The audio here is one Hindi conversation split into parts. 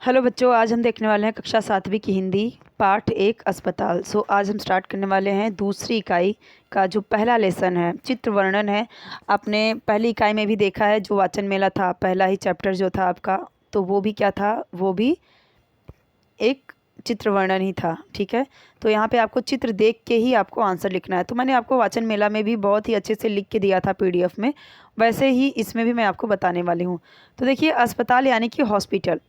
हेलो बच्चों, आज हम देखने वाले हैं कक्षा 7वीं की हिंदी पाठ 1 अस्पताल। आज हम स्टार्ट करने वाले हैं दूसरी इकाई का जो पहला लेसन है, चित्र वर्णन है। आपने पहली इकाई में भी देखा है, जो वाचन मेला था, पहला ही चैप्टर जो था आपका, तो वो भी क्या था, वो भी एक चित्र वर्णन ही था। ठीक है, तो यहाँ पे आपको चित्र देख के ही आपको आंसर लिखना है। तो मैंने आपको वाचन मेला में भी बहुत ही अच्छे से लिख के दिया था पीडीएफ में, वैसे ही इसमें भी मैं आपको बताने वाली हूँ। तो देखिए, अस्पताल यानी कि हॉस्पिटल।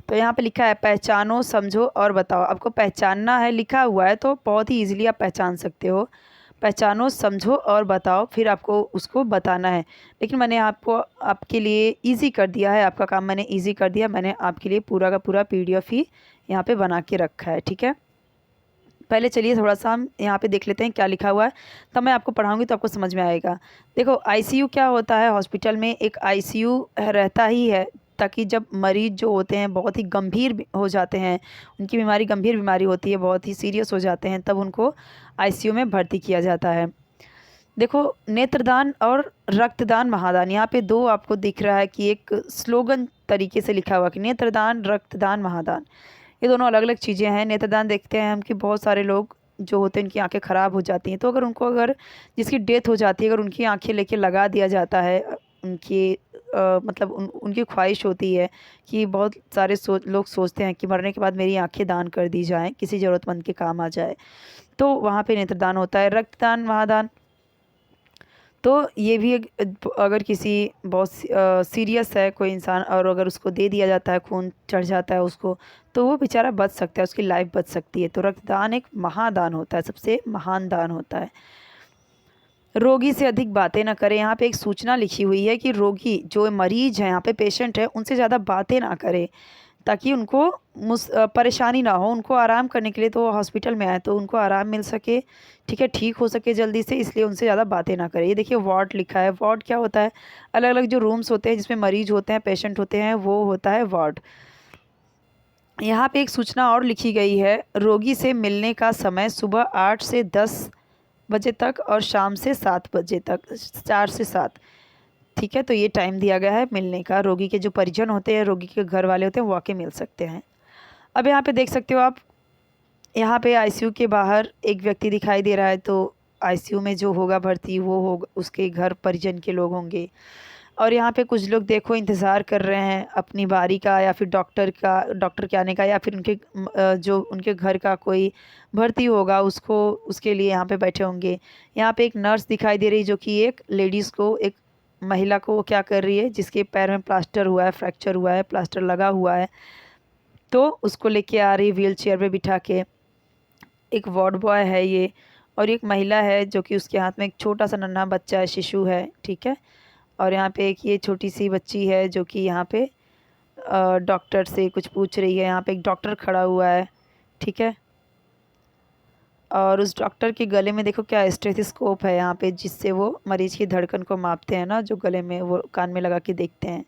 तो यहाँ पे लिखा है पहचानो, समझो और बताओ। आपको पहचानना है, लिखा हुआ है तो बहुत ही इजीली आप पहचान सकते हो। पहचानो, समझो और बताओ, फिर आपको उसको बताना है। लेकिन मैंने आपको आपके लिए इजी कर दिया है, आपका काम मैंने इजी कर दिया। मैंने आपके लिए पूरा का पूरा पीडीएफ ही यहाँ पे बना के रखा है। ठीक है, पहले चलिए थोड़ा सा हम यहाँ पे देख लेते हैं क्या लिखा हुआ है, तब मैं आपको पढ़ाऊँगी तो आपको समझ में आएगा। देखो, आईसीयू क्या होता है, हॉस्पिटल में एक आईसीयू रहता ही है, ताकि जब मरीज़ जो होते हैं बहुत ही गंभीर हो जाते हैं, उनकी बीमारी गंभीर बीमारी होती है, बहुत ही सीरियस हो जाते हैं, तब उनको आईसीयू में भर्ती किया जाता है। देखो, नेत्रदान और रक्तदान महादान, यहाँ पे दो आपको दिख रहा है कि एक स्लोगन तरीके से लिखा हुआ कि नेत्रदान, रक्तदान, महादान। ये दोनों अलग अलग चीज़ें हैं। नेत्रदान देखते हैं हम कि बहुत सारे लोग जो होते हैं, उनकी आंखें ख़राब हो जाती हैं, तो अगर जिसकी डेथ हो जाती है, अगर उनकी आंखें लेके लगा दिया जाता है, उनकी मतलब उनकी ख्वाहिश होती है कि बहुत सारे लोग सोचते हैं कि मरने के बाद मेरी आंखें दान कर दी जाएं, किसी ज़रूरतमंद के काम आ जाए, तो वहाँ पे नेत्रदान होता है। रक्तदान, महादान, तो ये भी अगर किसी बहुत सीरियस है कोई इंसान, और अगर उसको दे दिया जाता है, खून चढ़ जाता है उसको, तो वो बेचारा बच सकता है, उसकी लाइफ बच सकती है। तो रक्तदान एक महादान होता है, सबसे महान दान होता है। रोगी से अधिक बातें ना करें, यहाँ पे एक सूचना लिखी हुई है कि रोगी जो मरीज है, यहाँ पे पेशेंट है, उनसे ज़्यादा बातें ना करें, ताकि उनको परेशानी ना हो, उनको आराम करने के लिए तो वो हॉस्पिटल में आए, तो उनको आराम मिल सके, ठीक है, ठीक हो सके जल्दी से, इसलिए उनसे ज़्यादा बातें ना करें। ये देखिए, वार्ड लिखा है। वार्ड क्या होता है, अलग अलग जो रूम्स होते हैं जिसमें मरीज होते हैं, पेशेंट होते हैं, वो होता है वार्ड। यहाँ पे एक सूचना और लिखी गई है, रोगी से मिलने का समय सुबह 8 से 10 बजे तक और शाम से 7 बजे तक, 4 से 7। ठीक है, तो ये टाइम दिया गया है मिलने का। रोगी के जो परिजन होते हैं, रोगी के घर वाले होते हैं, वो आके मिल सकते हैं। अब यहाँ पे देख सकते हो आप, यहाँ पे आईसीयू के बाहर एक व्यक्ति दिखाई दे रहा है, तो आईसीयू में जो होगा भर्ती, वो होगा उसके घर परिजन के लोग होंगे। और यहाँ पे कुछ लोग देखो इंतज़ार कर रहे हैं अपनी बारी का, या फिर डॉक्टर के आने का, या फिर उनके जो उनके घर का कोई भर्ती होगा उसको, उसके लिए यहाँ पे बैठे होंगे। यहाँ पे एक नर्स दिखाई दे रही है, जो कि एक लेडीज़ को, एक महिला को वो क्या कर रही है, जिसके पैर में प्लास्टर हुआ है, फ्रैक्चर हुआ है, प्लास्टर लगा हुआ है, तो उसको लेके आ रही व्हील चेयर पे बिठा के। एक वार्ड बॉय है ये, और एक महिला है जो कि उसके हाथ में एक छोटा सा नन्हा बच्चा है, शिशु है। ठीक है, और यहाँ पे एक ये छोटी सी बच्ची है जो कि यहाँ पे डॉक्टर से कुछ पूछ रही है। यहाँ पे एक डॉक्टर खड़ा हुआ है। ठीक है, और उस डॉक्टर के गले में देखो क्या स्टेथोस्कोप है यहाँ पे, जिससे वो मरीज की धड़कन को मापते हैं ना, जो गले में वो कान में लगा के देखते हैं।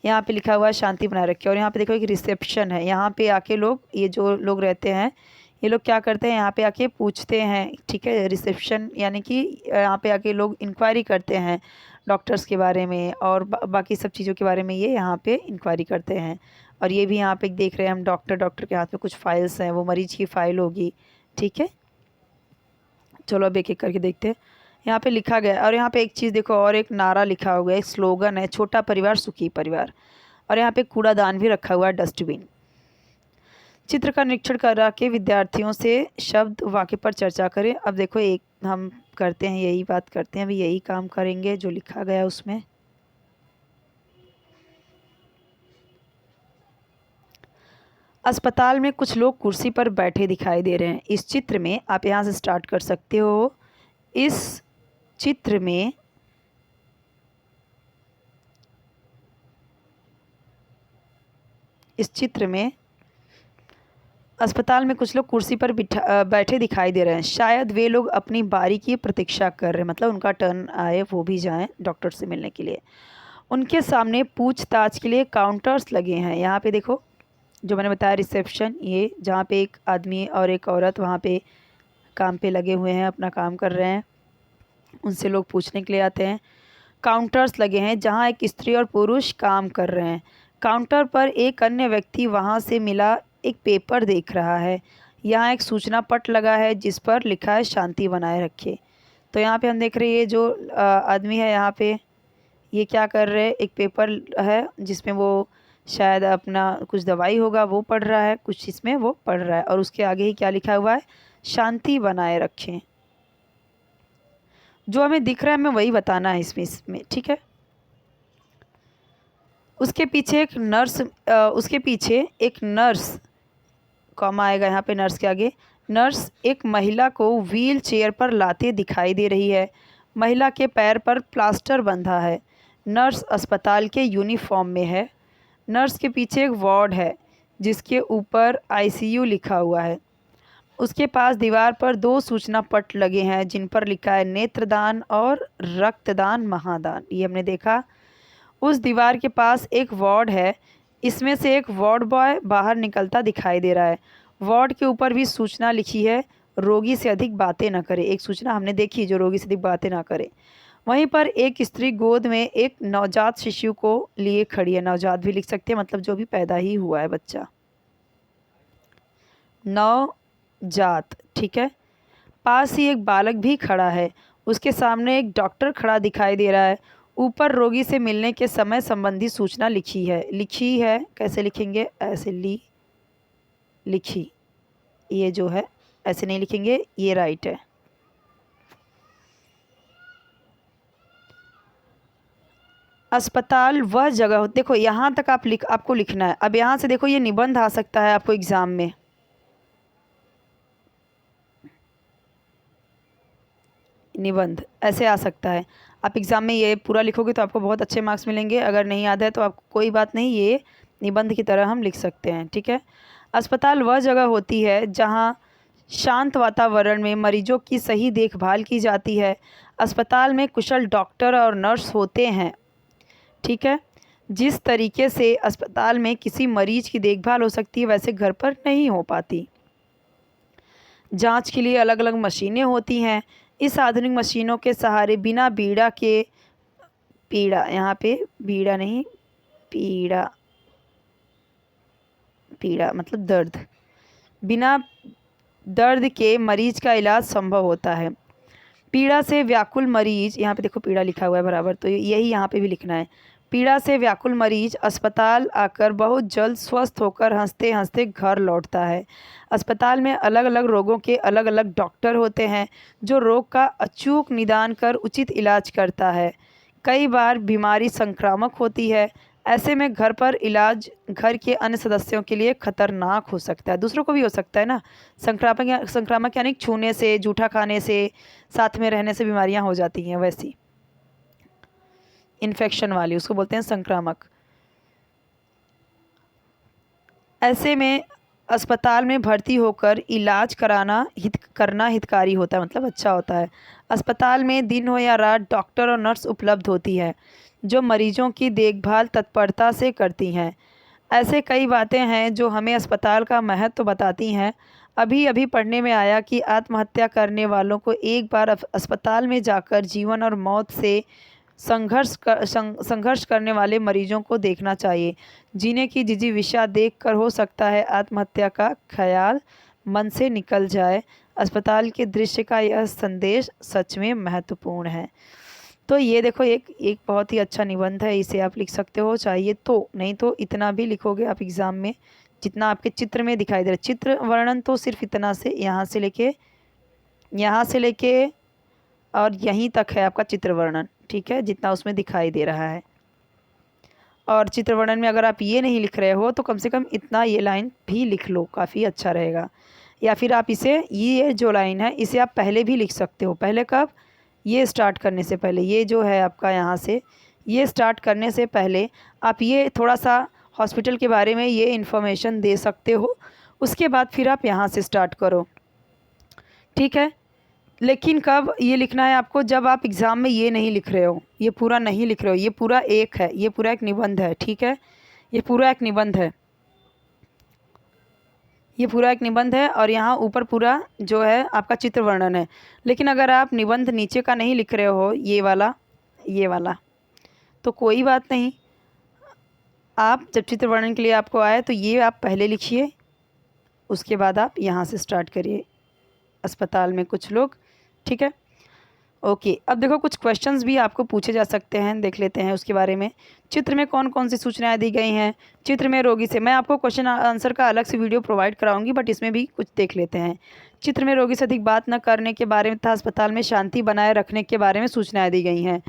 यहाँ पे लिखा हुआ है शांति बनाए रखें। और यहाँ पे देखो एक रिसेप्शन है, यहाँ पे आके लोग, ये जो लोग रहते हैं, ये लोग क्या करते हैं, यहाँ पे आके पूछते हैं। ठीक है, रिसेप्शन यानी कि यहाँ पे आके लोग इंक्वायरी करते हैं डॉक्टर्स के बारे में, और बाकी सब चीज़ों के बारे में ये यहाँ पे इंक्वायरी करते हैं। और ये भी यहाँ पे देख रहे हैं हम, डॉक्टर के हाथ में कुछ फाइल्स हैं, वो मरीज की फ़ाइल होगी। ठीक है, चलो अब एक एक करके देखते हैं। यहाँ पे लिखा गया है, और यहाँ पे एक चीज़ देखो, और एक नारा लिखा हुआ है, एक स्लोगन है, छोटा परिवार सुखी परिवार। और यहाँ पे कूड़ादान भी रखा हुआ है, डस्टबिन। चित्र का निरीक्षण करा के विद्यार्थियों से शब्द वाक्य पर चर्चा करें। अब देखो, एक हम करते हैं, यही बात करते हैं, अभी यही काम करेंगे जो लिखा गया है उसमें। अस्पताल में कुछ लोग कुर्सी पर बैठे दिखाई दे रहे हैं। इस चित्र में, आप यहाँ से स्टार्ट कर सकते हो। इस चित्र में इस चित्र में अस्पताल में कुछ लोग कुर्सी पर बैठे दिखाई दे रहे हैं। शायद वे लोग अपनी बारी की प्रतीक्षा कर रहे हैं, मतलब उनका टर्न आए, वो भी जाएं डॉक्टर से मिलने के लिए। उनके सामने पूछताछ के लिए काउंटर्स लगे हैं। यहाँ पे देखो, जो मैंने बताया रिसेप्शन, ये जहाँ पे एक आदमी और एक औरत वहाँ पे काम पे लगे हुए हैं, अपना काम कर रहे हैं, उनसे लोग पूछने के लिए आते हैं। काउंटर्स लगे हैं जहाँ एक स्त्री और पुरुष काम कर रहे हैं। काउंटर पर एक अन्य व्यक्ति वहाँ से मिला एक पेपर देख रहा है। यहाँ एक सूचना पट लगा है जिस पर लिखा है शांति बनाए रखे। तो यहाँ पे हम देख रहे हैं ये जो आदमी है यहाँ पे ये क्या कर रहे हैं, एक पेपर है जिसमें वो शायद अपना कुछ दवाई होगा वो पढ़ रहा है, कुछ इसमें वो पढ़ रहा है और उसके आगे ही क्या लिखा हुआ है, शांति बनाए रखें। जो हमें दिख रहा है हमें वही बताना है इसमें ठीक है। उसके पीछे एक नर्स, कॉमा आएगा यहाँ पे नर्स के आगे, नर्स एक महिला को व्हील चेयर पर लाते दिखाई दे रही है। महिला के पैर पर प्लास्टर बंधा है। नर्स अस्पताल के यूनिफॉर्म में है। नर्स के पीछे एक वार्ड है जिसके ऊपर आईसीयू लिखा हुआ है। उसके पास दीवार पर 2 सूचना पट लगे हैं जिन पर लिखा है नेत्रदान और रक्तदान महादान, ये हमने देखा। उस दीवार के पास एक वार्ड है, इसमें से एक वार्ड बॉय बाहर निकलता दिखाई दे रहा है। वार्ड के ऊपर भी सूचना लिखी है, रोगी से अधिक बातें न करे। एक सूचना हमने देखी जो रोगी से अधिक बातें ना करे। वहीं पर एक स्त्री गोद में एक नवजात शिशु को लिए खड़ी है। नवजात भी लिख सकते हैं, मतलब जो भी पैदा ही हुआ है बच्चा, नवजात, ठीक है। पास ही एक बालक भी खड़ा है। उसके सामने एक डॉक्टर खड़ा दिखाई दे रहा है। ऊपर रोगी से मिलने के समय संबंधी सूचना लिखी है। कैसे लिखेंगे, ऐसे लिखी, ये जो है ऐसे नहीं लिखेंगे, ये राइट है। अस्पताल वह जगह, देखो यहाँ तक आपको लिखना है। अब यहाँ से देखो ये निबंध आ सकता है आपको एग्जाम में, निबंध ऐसे आ सकता है। आप एग्ज़ाम में ये पूरा लिखोगे तो आपको बहुत अच्छे मार्क्स मिलेंगे। अगर नहीं याद है तो आपको कोई बात नहीं, ये निबंध की तरह हम लिख सकते हैं, ठीक है। अस्पताल वह जगह होती है जहाँ शांत वातावरण में मरीजों की सही देखभाल की जाती है। अस्पताल में कुशल डॉक्टर और नर्स होते हैं, ठीक है। जिस तरीके से अस्पताल में किसी मरीज की देखभाल हो सकती है वैसे घर पर नहीं हो पाती। जांच के लिए अलग अलग मशीनें होती हैं। इस आधुनिक मशीनों के सहारे बिना पीड़ा, यहाँ पे बीड़ा नहीं, पीड़ा मतलब दर्द, बिना दर्द के मरीज का इलाज संभव होता है। पीड़ा से व्याकुल मरीज, यहाँ पे देखो पीड़ा लिखा हुआ है बराबर, तो यही यहाँ पे भी लिखना है। पीड़ा से व्याकुल मरीज अस्पताल आकर बहुत जल्द स्वस्थ होकर हंसते हंसते घर लौटता है। अस्पताल में अलग अलग रोगों के अलग अलग डॉक्टर होते हैं जो रोग का अचूक निदान कर उचित इलाज करता है। कई बार बीमारी संक्रामक होती है, ऐसे में घर पर इलाज घर के अन्य सदस्यों के लिए खतरनाक हो सकता है। दूसरों को भी हो सकता है ना, संक्रामक यानी छूने से, जूठा खाने से, साथ में रहने से बीमारियां हो जाती हैं, वैसी इन्फेक्शन वाली उसको बोलते हैं संक्रामक। ऐसे में अस्पताल में भर्ती होकर इलाज करना हितकारी होता है, मतलब अच्छा होता है। अस्पताल में दिन हो या रात डॉक्टर और नर्स उपलब्ध होती है जो मरीजों की देखभाल तत्परता से करती हैं। ऐसे कई बातें हैं जो हमें अस्पताल का महत्व बताती हैं। अभी अभी पढ़ने में आया कि आत्महत्या करने वालों को एक बार अस्पताल में जाकर जीवन और मौत से संघर्ष करने वाले मरीजों को देखना चाहिए। जीने की जिजीविषा देखकर हो सकता है आत्महत्या का ख्याल मन से निकल जाए। अस्पताल के दृश्य का यह संदेश सच में महत्वपूर्ण है। तो ये देखो एक बहुत ही अच्छा निबंध है, इसे आप लिख सकते हो चाहिए तो, नहीं तो इतना भी लिखोगे आप एग्ज़ाम में जितना आपके चित्र में दिखाई दे रहा है। चित्र वर्णन तो सिर्फ इतना से यहाँ से लेके और यहीं तक है आपका चित्र वर्णन, ठीक है, जितना उसमें दिखाई दे रहा है। और चित्र वर्णन में अगर आप ये नहीं लिख रहे हो तो कम से कम इतना ये लाइन भी लिख लो, काफ़ी अच्छा रहेगा। या फिर आप इसे, ये जो लाइन है इसे आप पहले भी लिख सकते हो। पहले कब, ये स्टार्ट करने से पहले, ये जो है आपका यहाँ से ये स्टार्ट करने से पहले आप ये थोड़ा सा हॉस्पिटल के बारे में ये इन्फॉर्मेशन दे सकते हो। उसके बाद फिर आप यहाँ से स्टार्ट करो, ठीक है। लेकिन कब ये लिखना है आपको, जब आप एग्ज़ाम में ये नहीं लिख रहे हो, ये पूरा नहीं लिख रहे हो, ये पूरा एक निबंध है, ठीक है। ये पूरा एक निबंध है और यहाँ ऊपर पूरा जो है आपका चित्र वर्णन है। लेकिन अगर आप निबंध नीचे का नहीं लिख रहे हो, ये वाला, तो कोई बात नहीं, आप जब चित्र वर्णन के लिए आपको आए तो ये आप पहले लिखिए, उसके बाद आप यहाँ से स्टार्ट करिए। अस्पताल में कुछ लोग, ठीक है। ओके, अब देखो कुछ क्वेश्चंस भी आपको पूछे जा सकते हैं, देख लेते हैं उसके बारे में। चित्र में कौन कौन सी सूचनाएं दी गई हैं? चित्र में रोगी से, मैं आपको क्वेश्चन आंसर का अलग से वीडियो प्रोवाइड कराऊंगी, बट इसमें भी कुछ देख लेते हैं। चित्र में रोगी से अधिक बात न करने के बारे में तथा अस्पताल में शांति बनाए रखने के बारे में सूचनाएं दी गई हैं।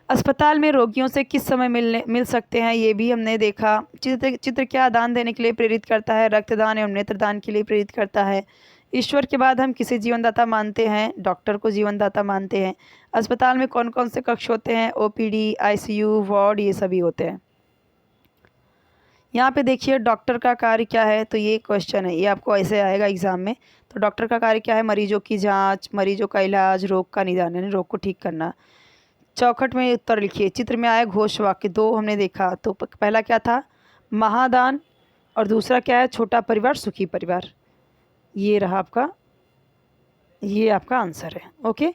अस्पताल में रोगियों से किस समय मिल सकते हैं, ये भी हमने देखा। चित्र क्या दान देने के लिए प्रेरित करता है? रक्तदान एवं नेत्रदान के लिए प्रेरित करता है। ईश्वर के बाद हम किसे जीवनदाता मानते हैं? डॉक्टर को जीवनदाता मानते हैं। अस्पताल में कौन कौन से कक्ष होते हैं? ओपीडी, आईसीयू, वार्ड, ये सभी होते हैं। यहाँ पे देखिए डॉक्टर का कार्य क्या है, तो ये क्वेश्चन है, ये आपको ऐसे आएगा एग्जाम में। तो डॉक्टर का कार्य क्या है? मरीजों की जांच, मरीजों का इलाज, रोग का निदान यानी रोग को ठीक करना। चौखट में उत्तर लिखिए। चित्र में आए घोष वाक्य, दो हमने देखा, तो पहला क्या था? महादान, और दूसरा क्या है? छोटा परिवार सुखी परिवार। ये रहा आपका, ये आपका आंसर है। ओके,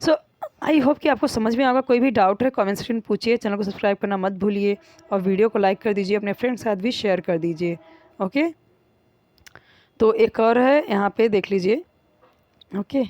सो आई होप कि आपको समझ में आएगा। कोई भी डाउट है कमेंट सेक्शन में पूछिए। चैनल को सब्सक्राइब करना मत भूलिए और वीडियो को लाइक कर दीजिए, अपने फ्रेंड्स के साथ भी शेयर कर दीजिए। ओके, तो एक और है यहाँ पे, देख लीजिए। ओके।